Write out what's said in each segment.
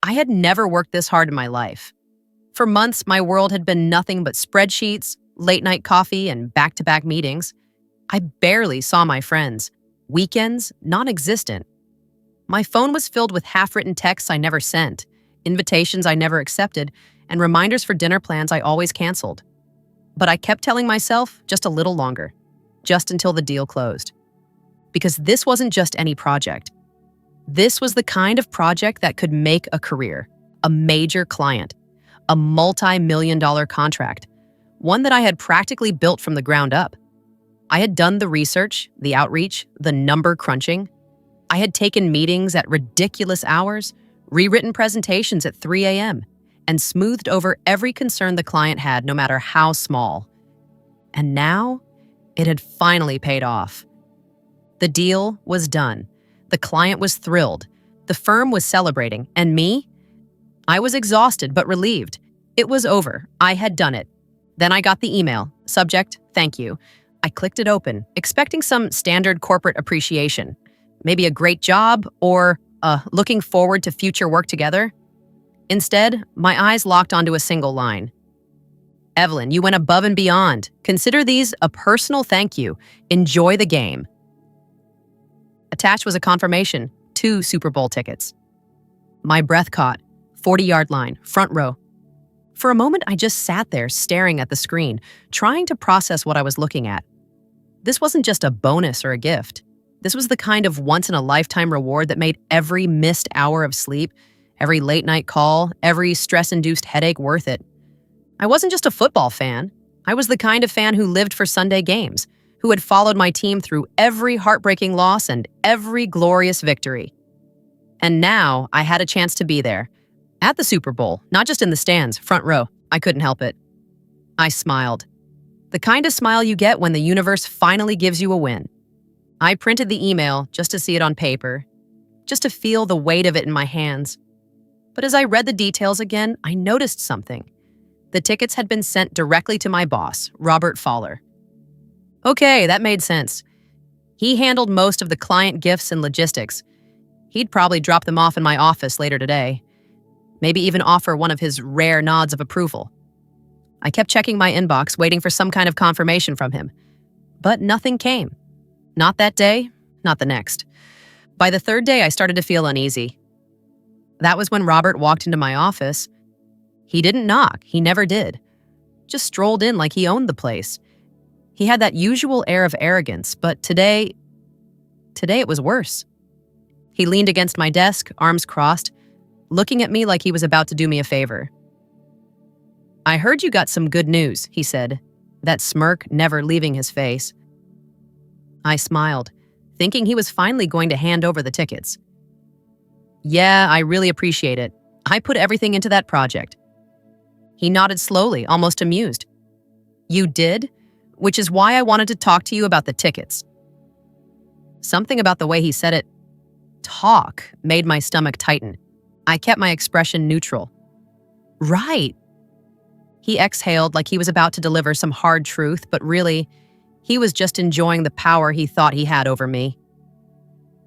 I had never worked this hard in my life. For months, my world had been nothing but spreadsheets, late night coffee, and back to back meetings. I barely saw my friends. Weekends, non existent. My phone was filled with half written texts I never sent, invitations I never accepted, and reminders for dinner plans I always canceled. But I kept telling myself just a little longer, just until the deal closed. Because this wasn't just any project. This was the kind of project that could make a career, a major client, a multi-million-dollar contract, one that I had practically built from the ground up. I had done the research, the outreach, the number crunching. I had taken meetings at ridiculous hours, rewritten presentations at 3 a.m., and smoothed over every concern the client had, no matter how small. And now, it had finally paid off. The deal was done. The client was thrilled. The firm was celebrating. And me? I was exhausted but relieved. It was over. I had done it. Then I got the email. Subject, thank you. I clicked it open, expecting some standard corporate appreciation. Maybe a great job or looking forward to future work together. Instead, my eyes locked onto a single line. Evelyn, you went above and beyond. Consider these a personal thank you. Enjoy the game. Attached was a confirmation, 2 Super Bowl tickets. My breath caught, 40-yard line, front row. For a moment, I just sat there staring at the screen, trying to process what I was looking at. This wasn't just a bonus or a gift. This was the kind of once-in-a-lifetime reward that made every missed hour of sleep, every late-night call, every stress-induced headache worth it. I wasn't just a football fan. I was the kind of fan who lived for Sunday games, who had followed my team through every heartbreaking loss and every glorious victory. And now I had a chance to be there, at the Super Bowl, not just in the stands, front row. I couldn't help it. I smiled. The kind of smile you get when the universe finally gives you a win. I printed the email just to see it on paper, just to feel the weight of it in my hands. But as I read the details again, I noticed something. The tickets had been sent directly to my boss, Robert Fowler. Okay, that made sense. He handled most of the client gifts and logistics. He'd probably drop them off in my office later today. Maybe even offer one of his rare nods of approval. I kept checking my inbox, waiting for some kind of confirmation from him. But nothing came. Not that day, not the next. By the 3rd day, I started to feel uneasy. That was when Robert walked into my office. He didn't knock, he never did. Just strolled in like he owned the place. He had that usual air of arrogance, but today it was worse. He leaned against my desk, arms crossed, looking at me like he was about to do me a favor. I heard you got some good news, he said, that smirk never leaving his face. I smiled, thinking he was finally going to hand over the tickets. Yeah, I really appreciate it. I put everything into that project. He nodded slowly, almost amused. You did? Which is why I wanted to talk to you about the tickets. Something about the way he said it, talk, made my stomach tighten. I kept my expression neutral. Right. He exhaled like he was about to deliver some hard truth, but really, he was just enjoying the power he thought he had over me.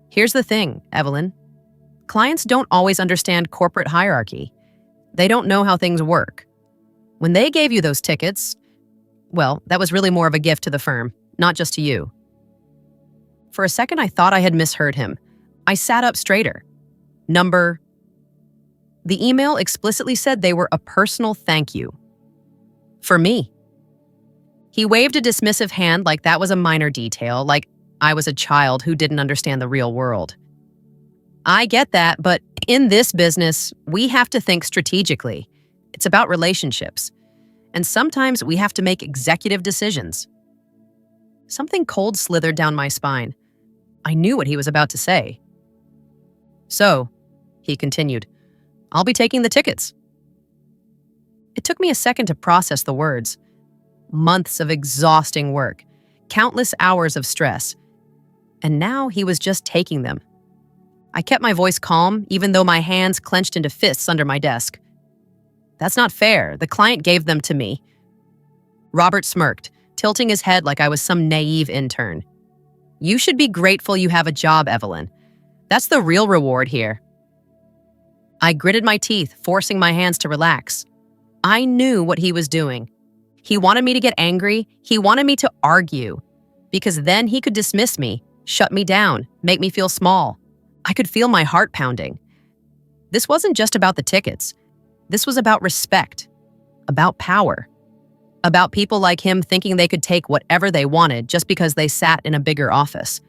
Here's the thing, Evelyn. Clients don't always understand corporate hierarchy. They don't know how things work. When they gave you those tickets, well, that was really more of a gift to the firm, not just to you. For a second, I thought I had misheard him. I sat up straighter. The email explicitly said they were a personal thank you. For me. He waved a dismissive hand like that was a minor detail, like I was a child who didn't understand the real world. I get that, but in this business, we have to think strategically. It's about relationships. And sometimes we have to make executive decisions. Something cold slithered down my spine. I knew what he was about to say. So, he continued, I'll be taking the tickets. It took me a second to process the words. Months of exhausting work, countless hours of stress. And now he was just taking them. I kept my voice calm, even though my hands clenched into fists under my desk. That's not fair. The client gave them to me. Robert smirked, tilting his head like I was some naive intern. You should be grateful you have a job, Evelyn. That's the real reward here. I gritted my teeth, forcing my hands to relax. I knew what he was doing. He wanted me to get angry. He wanted me to argue. Because then he could dismiss me, shut me down, make me feel small. I could feel my heart pounding. This wasn't just about the tickets. This was about respect, about power, about people like him thinking they could take whatever they wanted just because they sat in a bigger office.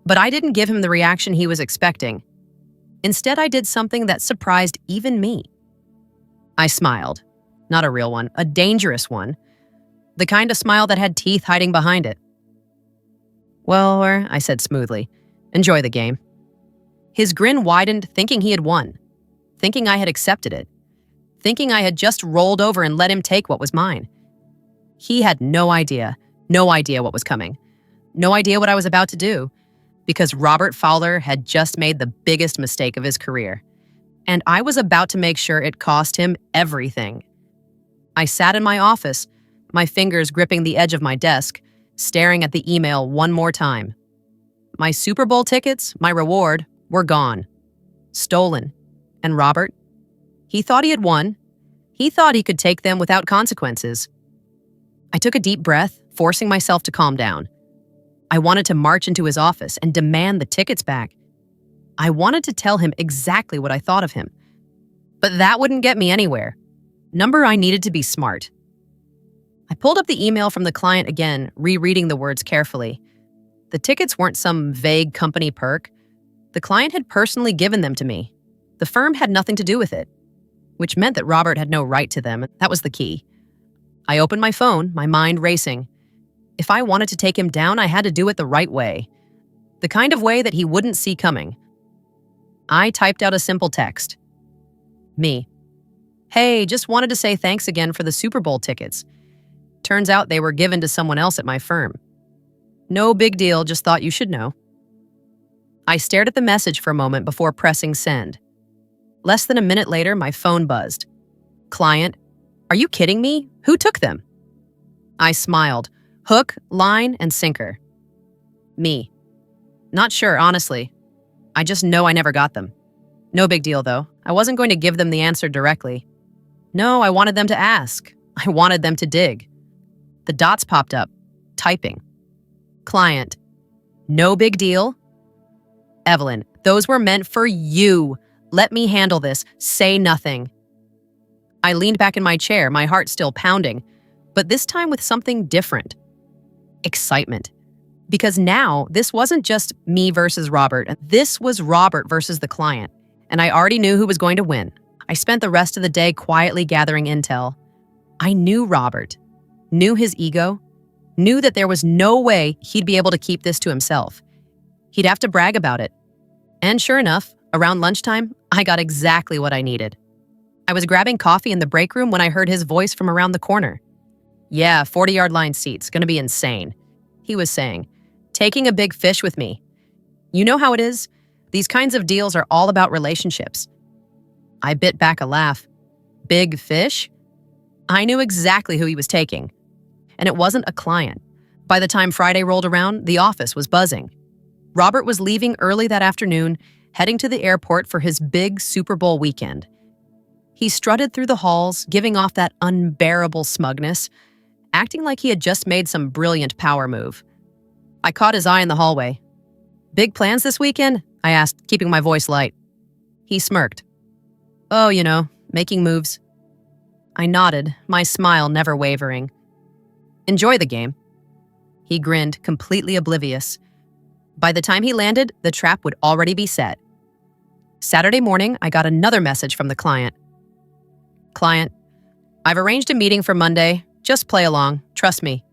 But I didn't give him the reaction he was expecting. Instead, I did something that surprised even me. I smiled. Not a real one, a dangerous one. The kind of smile that had teeth hiding behind it. "Well, I said smoothly, "enjoy the game." His grin widened, thinking he had won, thinking I had accepted it, thinking I had just rolled over and let him take what was mine. He had no idea what was coming, no idea what I was about to do, because Robert Fowler had just made the biggest mistake of his career, and I was about to make sure it cost him everything. I sat in my office, my fingers gripping the edge of my desk, staring at the email one more time. My Super Bowl tickets, my reward, were gone. Stolen. And Robert? He thought he had won. He thought he could take them without consequences. I took a deep breath, forcing myself to calm down. I wanted to march into his office and demand the tickets back. I wanted to tell him exactly what I thought of him. But that wouldn't get me anywhere. I needed to be smart. I pulled up the email from the client again, rereading the words carefully. The tickets weren't some vague company perk. The client had personally given them to me. The firm had nothing to do with it, which meant that Robert had no right to them. That was the key. I opened my phone, my mind racing. If I wanted to take him down, I had to do it the right way. The kind of way that he wouldn't see coming. I typed out a simple text. Me. "Hey, just wanted to say thanks again for the Super Bowl tickets. Turns out they were given to someone else at my firm. No big deal, just thought you should know." I stared at the message for a moment before pressing send. Less than a minute later, my phone buzzed. "Client, are you kidding me? Who took them?" I smiled. Hook, line, and sinker. Me. "Not sure, honestly. I just know I never got them. No big deal, though. I wasn't going to give them the answer directly. No, I wanted them to ask. I wanted them to dig." The dots popped up. Typing. Client. "No big deal. Evelyn, those were meant for you. Let me handle this. Say nothing." I leaned back in my chair, my heart still pounding, but this time with something different. Excitement. Because now, this wasn't just me versus Robert. This was Robert versus the client, and I already knew who was going to win. I spent the rest of the day quietly gathering intel. I knew Robert, knew his ego, knew that there was no way he'd be able to keep this to himself. He'd have to brag about it. And sure enough, around lunchtime, I got exactly what I needed. I was grabbing coffee in the break room when I heard his voice from around the corner. "Yeah, 40-yard line seats, gonna be insane," he was saying. "Taking a big fish with me. You know how it is? These kinds of deals are all about relationships." I bit back a laugh. Big fish? I knew exactly who he was taking. And it wasn't a client. By the time Friday rolled around, the office was buzzing. Robert was leaving early that afternoon, heading to the airport for his big Super Bowl weekend. He strutted through the halls, giving off that unbearable smugness, acting like he had just made some brilliant power move. I caught his eye in the hallway. "Big plans this weekend?" I asked, keeping my voice light. He smirked. "Oh, making moves." I nodded, my smile never wavering. "Enjoy the game." He grinned, completely oblivious. By the time he landed, the trap would already be set. Saturday morning, I got another message from the client. "Client, I've arranged a meeting for Monday. Just play along. Trust me."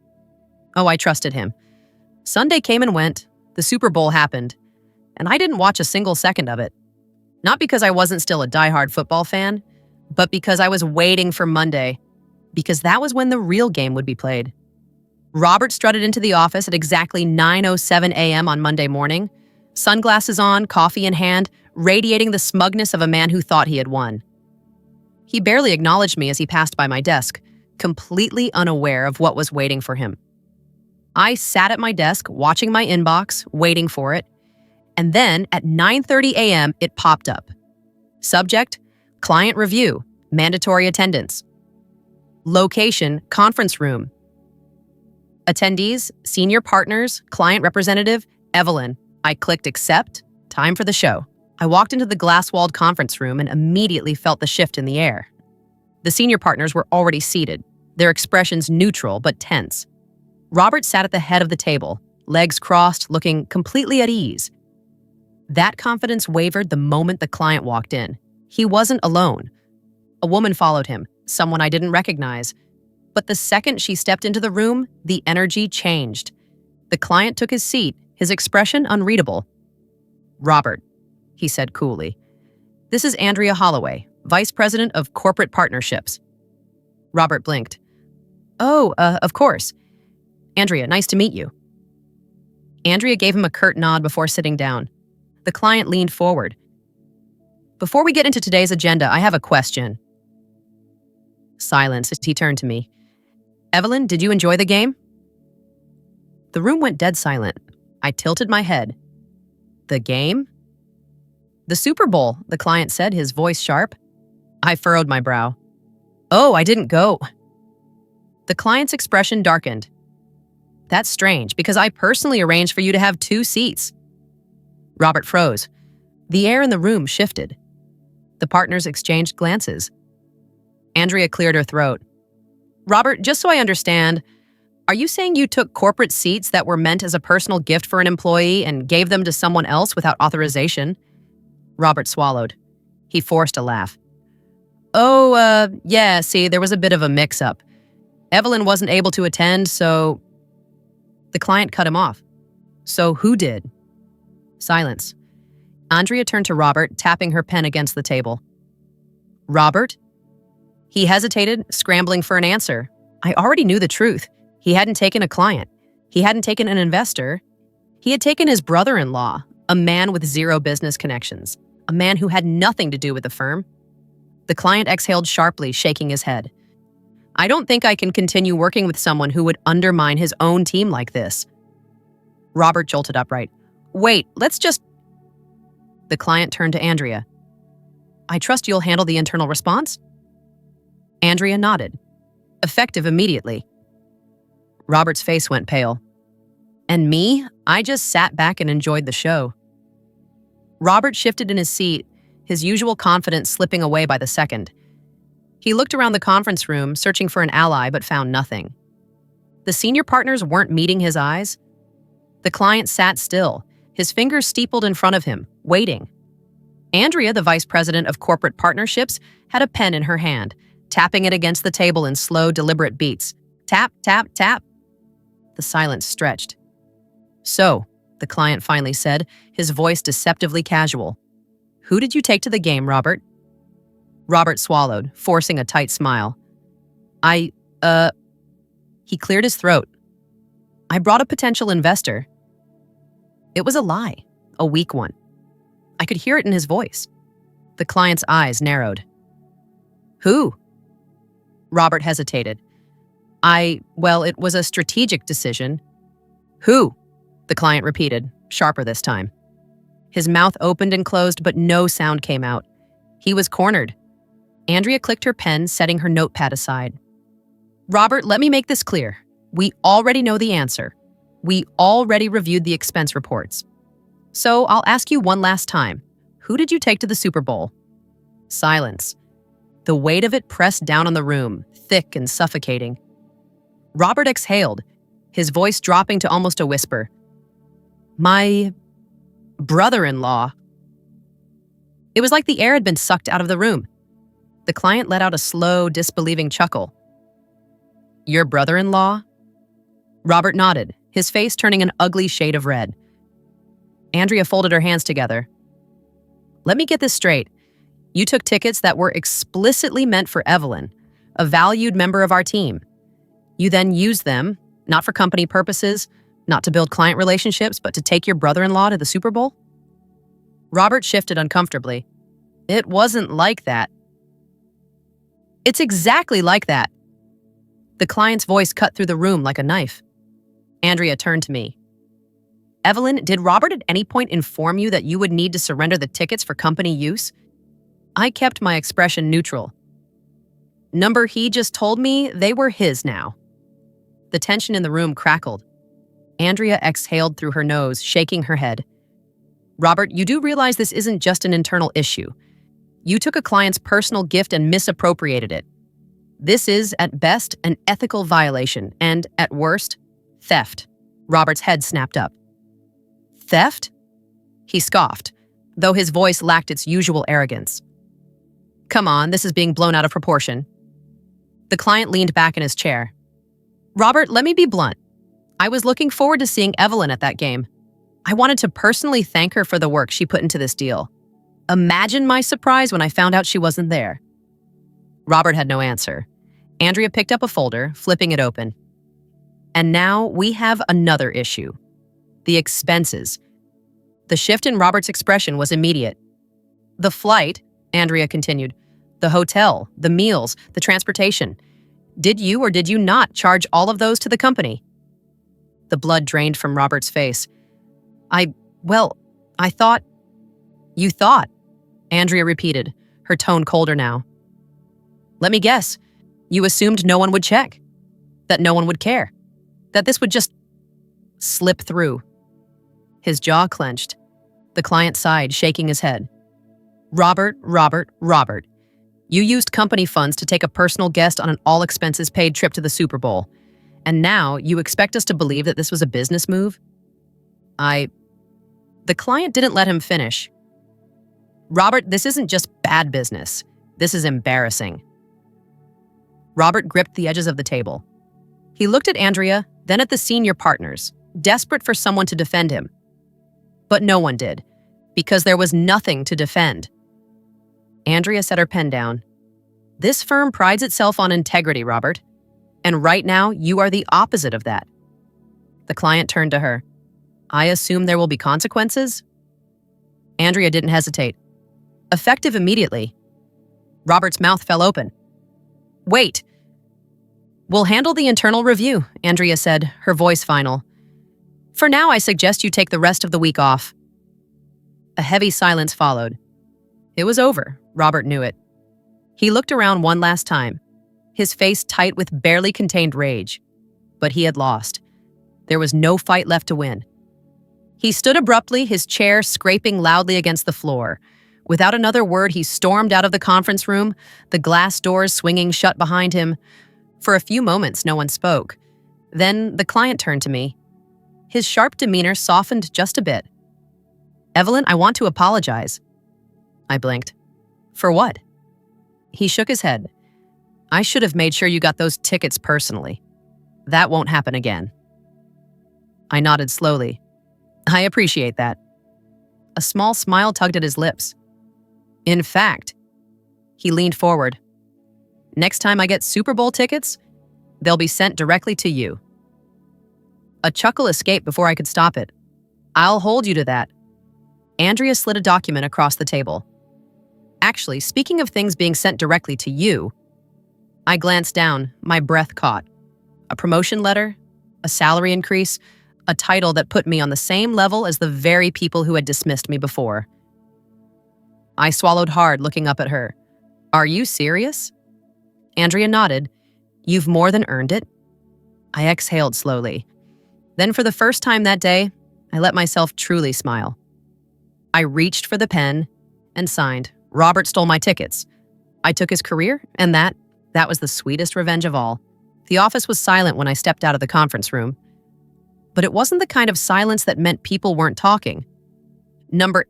Oh, I trusted him. Sunday came and went. The Super Bowl happened. And I didn't watch a single second of it. Not because I wasn't still a diehard football fan, but because I was waiting for Monday. Because that was when the real game would be played. Robert strutted into the office at exactly 9:07 a.m. on Monday morning, sunglasses on, coffee in hand, radiating the smugness of a man who thought he had won. He barely acknowledged me as he passed by my desk, completely unaware of what was waiting for him. I sat at my desk, watching my inbox, waiting for it, and then at 9:30 a.m. it popped up. Subject, Client review, mandatory attendance. Location, conference room. Attendees, senior partners, client representative, Evelyn. I clicked accept. Time for the show. I walked into the glass-walled conference room and immediately felt the shift in the air. The senior partners were already seated, their expressions neutral but tense. Robert sat at the head of the table, legs crossed, looking completely at ease. That confidence wavered the moment the client walked in. He wasn't alone. A woman followed him, someone I didn't recognize. But the second she stepped into the room, the energy changed. The client took his seat, his expression unreadable. "Robert," he said coolly. "This is Andrea Holloway, Vice President of Corporate Partnerships." Robert blinked. "Oh, of course. Andrea, nice to meet you." Andrea gave him a curt nod before sitting down. The client leaned forward. "Before we get into today's agenda, I have a question." Silence as he turned to me. "Evelyn, did you enjoy the game?" The room went dead silent. I tilted my head. "The game?" "The Super Bowl," the client said, his voice sharp. I furrowed my brow. "Oh, I didn't go." The client's expression darkened. "That's strange, because I personally arranged for you to have 2 seats." Robert froze. The air in the room shifted. The partners exchanged glances. Andrea cleared her throat. "Robert, just so I understand, are you saying you took corporate seats that were meant as a personal gift for an employee and gave them to someone else without authorization?" Robert swallowed. He forced a laugh. "Oh, yeah, see, there was a bit of a mix-up. Evelyn wasn't able to attend, so—" The client cut him off. "So who did?" Silence. Andrea turned to Robert, tapping her pen against the table. "Robert?" He hesitated, scrambling for an answer. I already knew the truth. He hadn't taken a client. He hadn't taken an investor. He had taken his brother-in-law, a man with 0 business connections, a man who had nothing to do with the firm. The client exhaled sharply, shaking his head. "I don't think I can continue working with someone who would undermine his own team like this." Robert jolted upright. "Wait, let's just—" The client turned to Andrea. "I trust you'll handle the internal response?" Andrea nodded. "Effective immediately." Robert's face went pale. And me? I just sat back and enjoyed the show. Robert shifted in his seat, his usual confidence slipping away by the second. He looked around the conference room, searching for an ally, but found nothing. The senior partners weren't meeting his eyes. The client sat still, his fingers steepled in front of him, waiting. Andrea, the Vice President of Corporate Partnerships, had a pen in her hand, tapping it against the table in slow, deliberate beats. Tap, tap, tap. The silence stretched. "So," the client finally said, his voice deceptively casual. "Who did you take to the game, Robert?" Robert swallowed, forcing a tight smile. He cleared his throat. "I brought a potential investor." It was a lie, a weak one. I could hear it in his voice. The client's eyes narrowed. "Who?" Robert hesitated. Well, it was a strategic decision." "Who?" the client repeated, sharper this time. His mouth opened and closed, but no sound came out. He was cornered. Andrea clicked her pen, setting her notepad aside. "Robert, let me make this clear. We already know the answer. We already reviewed the expense reports. So I'll ask you one last time. Who did you take to the Super Bowl?" Silence. The weight of it pressed down on the room, thick and suffocating. Robert exhaled, his voice dropping to almost a whisper. "My brother-in-law." It was like the air had been sucked out of the room. The client let out a slow, disbelieving chuckle. "Your brother-in-law?" Robert nodded, his face turning an ugly shade of red. Andrea folded her hands together. "Let me get this straight. You took tickets that were explicitly meant for Evelyn, a valued member of our team. You then used them, not for company purposes, not to build client relationships, but to take your brother-in-law to the Super Bowl?" Robert shifted uncomfortably. "It wasn't like that." "It's exactly like that." The client's voice cut through the room like a knife. Andrea turned to me. "Evelyn, did Robert at any point inform you that you would need to surrender the tickets for company use? I kept my expression neutral. Number he just told me, they were his now. The tension in the room crackled. Andrea exhaled through her nose, shaking her head. Robert, you do realize this isn't just an internal issue. You took a client's personal gift and misappropriated it. This is, at best, an ethical violation and, at worst, theft. Robert's head snapped up. Theft? He scoffed, though his voice lacked its usual arrogance. Come on, this is being blown out of proportion. The client leaned back in his chair. Robert, let me be blunt. I was looking forward to seeing Evelyn at that game. I wanted to personally thank her for the work she put into this deal. Imagine my surprise when I found out she wasn't there. Robert had no answer. Andrea picked up a folder, flipping it open. And now we have another issue. The expenses. The shift in Robert's expression was immediate. The flight, Andrea continued, the hotel, the meals, the transportation. Did you or did you not charge all of those to the company? The blood drained from Robert's face. I thought... You thought, Andrea repeated, her tone colder now. Let me guess. You assumed no one would check. That no one would care. That this would just slip through. His jaw clenched. The client sighed, shaking his head. Robert. You used company funds to take a personal guest on an all-expenses-paid trip to the Super Bowl. And now you expect us to believe that this was a business move? The client didn't let him finish. Robert, this isn't just bad business. This is embarrassing. Robert gripped the edges of the table. He looked at Andrea, then at the senior partners, desperate for someone to defend him. But no one did, because there was nothing to defend. Andrea set her pen down. This firm prides itself on integrity, Robert. And right now, you are the opposite of that. The client turned to her. I assume there will be consequences? Andrea didn't hesitate. Effective immediately. Robert's mouth fell open. Wait. We'll handle the internal review, Andrea said, her voice final. For now, I suggest you take the rest of the week off. A heavy silence followed. It was over. Robert knew it. He looked around one last time, his face tight with barely contained rage. But he had lost. There was no fight left to win. He stood abruptly, his chair scraping loudly against the floor. Without another word, he stormed out of the conference room, the glass doors swinging shut behind him. For a few moments, no one spoke. Then the client turned to me. His sharp demeanor softened just a bit. Evelyn, I want to apologize. I blinked. For what? He shook his head. I should have made sure you got those tickets personally. That won't happen again. I nodded slowly. I appreciate that. A small smile tugged at his lips. In fact, he leaned forward. Next time I get Super Bowl tickets, they'll be sent directly to you. A chuckle escaped before I could stop it. I'll hold you to that. Andrea slid a document across the table. Actually, speaking of things being sent directly to you, I glanced down, my breath caught. A promotion letter, a salary increase, a title that put me on the same level as the very people who had dismissed me before. I swallowed hard, looking up at her. Are you serious? Andrea nodded. You've more than earned it. I exhaled slowly. Then for the first time that day, I let myself truly smile. I reached for the pen and signed. Robert stole my tickets. I took his career, and that was the sweetest revenge of all. The office was silent when I stepped out of the conference room. But it wasn't the kind of silence that meant people weren't talking.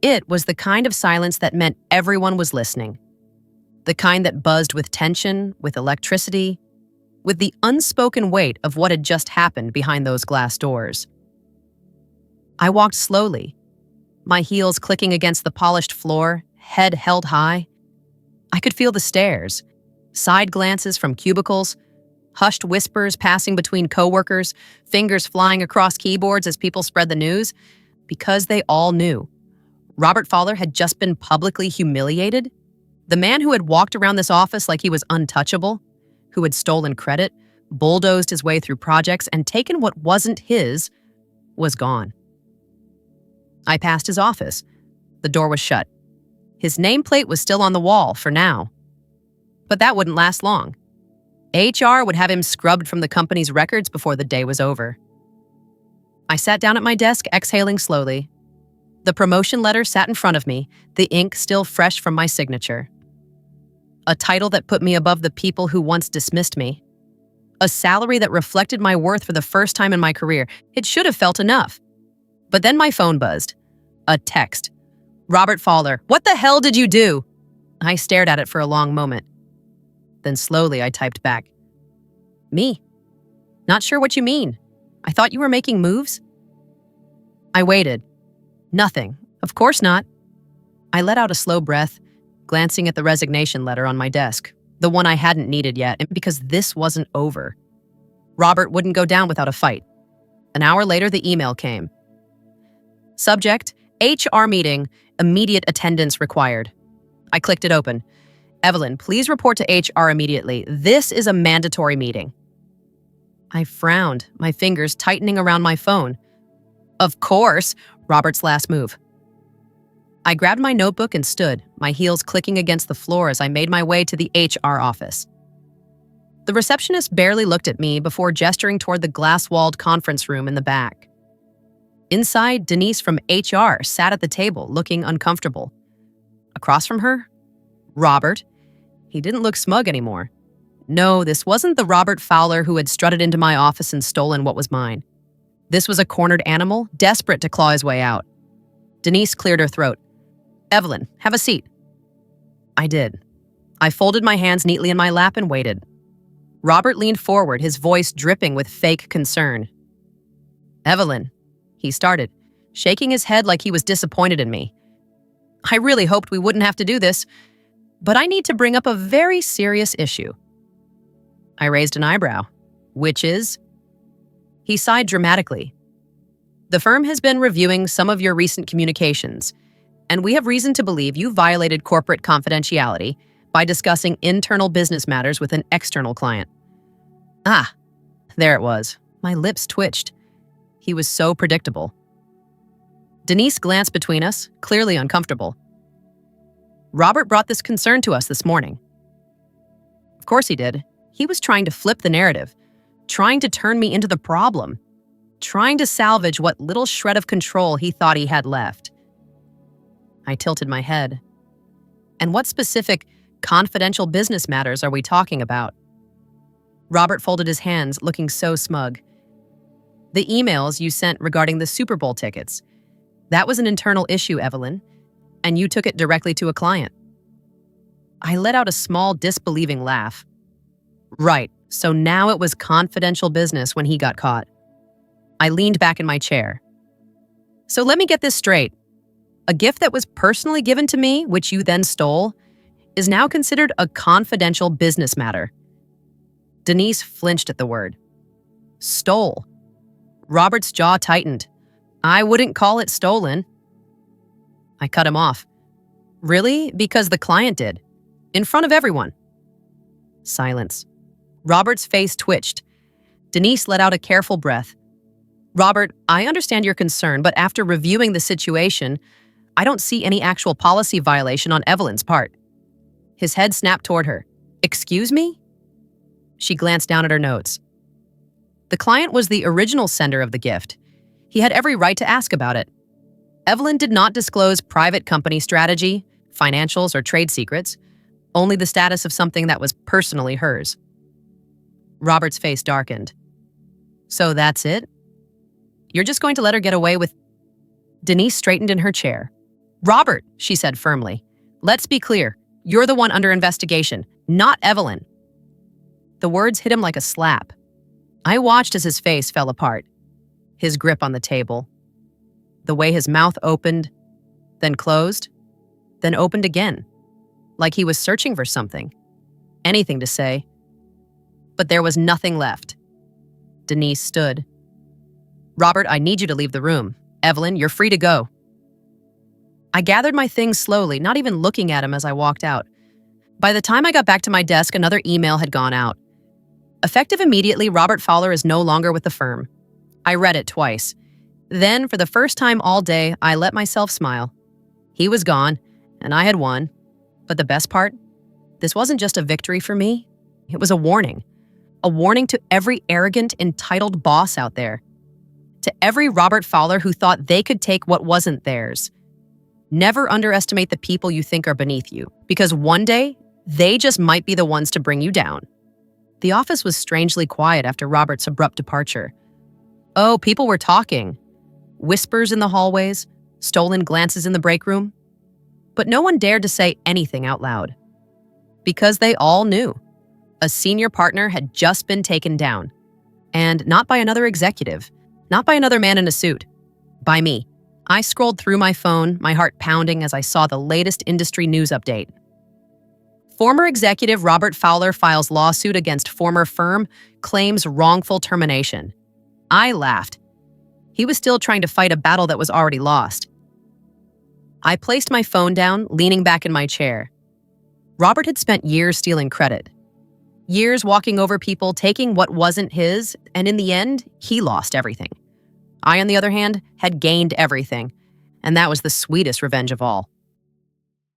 It was the kind of silence that meant everyone was listening. The kind that buzzed with tension, with electricity, with the unspoken weight of what had just happened behind those glass doors. I walked slowly, my heels clicking against the polished floor, head held high. I could feel the stares, side glances from cubicles, hushed whispers passing between coworkers, fingers flying across keyboards as people spread the news, because they all knew. Robert Fowler had just been publicly humiliated. The man who had walked around this office like he was untouchable, who had stolen credit, bulldozed his way through projects, and taken what wasn't his, was gone. I passed his office. The door was shut. His nameplate was still on the wall for now. But that wouldn't last long. HR would have him scrubbed from the company's records before the day was over. I sat down at my desk, exhaling slowly. The promotion letter sat in front of me, the ink still fresh from my signature. A title that put me above the people who once dismissed me. A salary that reflected my worth for the first time in my career. It should have felt enough. But then my phone buzzed. A text. Robert Fowler, what the hell did you do? I stared at it for a long moment. Then slowly I typed back. Me. Not sure what you mean. I thought you were making moves. I waited. Nothing. Of course not. I let out a slow breath, glancing at the resignation letter on my desk, the one I hadn't needed yet, because this wasn't over. Robert wouldn't go down without a fight. An hour later, the email came. Subject, HR meeting, immediate attendance required. I clicked it open. Evelyn, please report to HR immediately. This is a mandatory meeting. I frowned, my fingers tightening around my phone. Of course, Robert's last move. I grabbed my notebook and stood, my heels clicking against the floor as I made my way to the HR office. The receptionist barely looked at me before gesturing toward the glass-walled conference room in the back. Inside, Denise from HR sat at the table, looking uncomfortable. Across from her, Robert. He didn't look smug anymore. No, this wasn't the Robert Fowler who had strutted into my office and stolen what was mine. This was a cornered animal, desperate to claw his way out. Denise cleared her throat. Evelyn, have a seat. I did. I folded my hands neatly in my lap and waited. Robert leaned forward, his voice dripping with fake concern. Evelyn, he started, shaking his head like he was disappointed in me. I really hoped we wouldn't have to do this, but I need to bring up a very serious issue. I raised an eyebrow. Which is? He sighed dramatically. The firm has been reviewing some of your recent communications, and we have reason to believe you violated corporate confidentiality by discussing internal business matters with an external client. Ah, there it was. My lips twitched. He was so predictable. Denise glanced between us, clearly uncomfortable. Robert brought this concern to us this morning. Of course he did. He was trying to flip the narrative, trying to turn me into the problem, trying to salvage what little shred of control he thought he had left. I tilted my head. And what specific, confidential business matters are we talking about? Robert folded his hands, looking so smug. The emails you sent regarding the Super Bowl tickets. That was an internal issue, Evelyn, and you took it directly to a client. I let out a small, disbelieving laugh. Right, so now it was confidential business when he got caught. I leaned back in my chair. So let me get this straight. A gift that was personally given to me, which you then stole, is now considered a confidential business matter. Denise flinched at the word. Stole. Robert's jaw tightened. I wouldn't call it stolen. I cut him off. Really? Because the client did. In front of everyone. Silence. Robert's face twitched. Denise let out a careful breath. Robert, I understand your concern, but after reviewing the situation, I don't see any actual policy violation on Evelyn's part. His head snapped toward her. Excuse me? She glanced down at her notes. The client was the original sender of the gift. He had every right to ask about it. Evelyn did not disclose private company strategy, financials, or trade secrets, only the status of something that was personally hers. Robert's face darkened. So that's it? You're just going to let her get away with... Denise straightened in her chair. Robert, she said firmly, let's be clear. You're the one under investigation, not Evelyn. The words hit him like a slap. I watched as his face fell apart, his grip on the table, the way his mouth opened, then closed, then opened again, like he was searching for something, anything to say. But there was nothing left. Denise stood. Robert, I need you to leave the room. Evelyn, you're free to go. I gathered my things slowly, not even looking at him as I walked out. By the time I got back to my desk, another email had gone out. Effective immediately, Robert Fowler is no longer with the firm. I read it twice. Then, for the first time all day, I let myself smile. He was gone, and I had won. But the best part? This wasn't just a victory for me. It was a warning. A warning to every arrogant, entitled boss out there. To every Robert Fowler who thought they could take what wasn't theirs. Never underestimate the people you think are beneath you, because one day, they just might be the ones to bring you down. The office was strangely quiet after Robert's abrupt departure. Oh, people were talking. Whispers in the hallways, stolen glances in the break room. But no one dared to say anything out loud. Because they all knew. A senior partner had just been taken down. And not by another executive, not by another man in a suit. By me. I scrolled through my phone, my heart pounding as I saw the latest industry news update. Former executive Robert Fowler files lawsuit against former firm, claims wrongful termination. I laughed. He was still trying to fight a battle that was already lost. I placed my phone down, leaning back in my chair. Robert had spent years stealing credit. Years walking over people, taking what wasn't his, and in the end, he lost everything. I, on the other hand, had gained everything, and that was the sweetest revenge of all.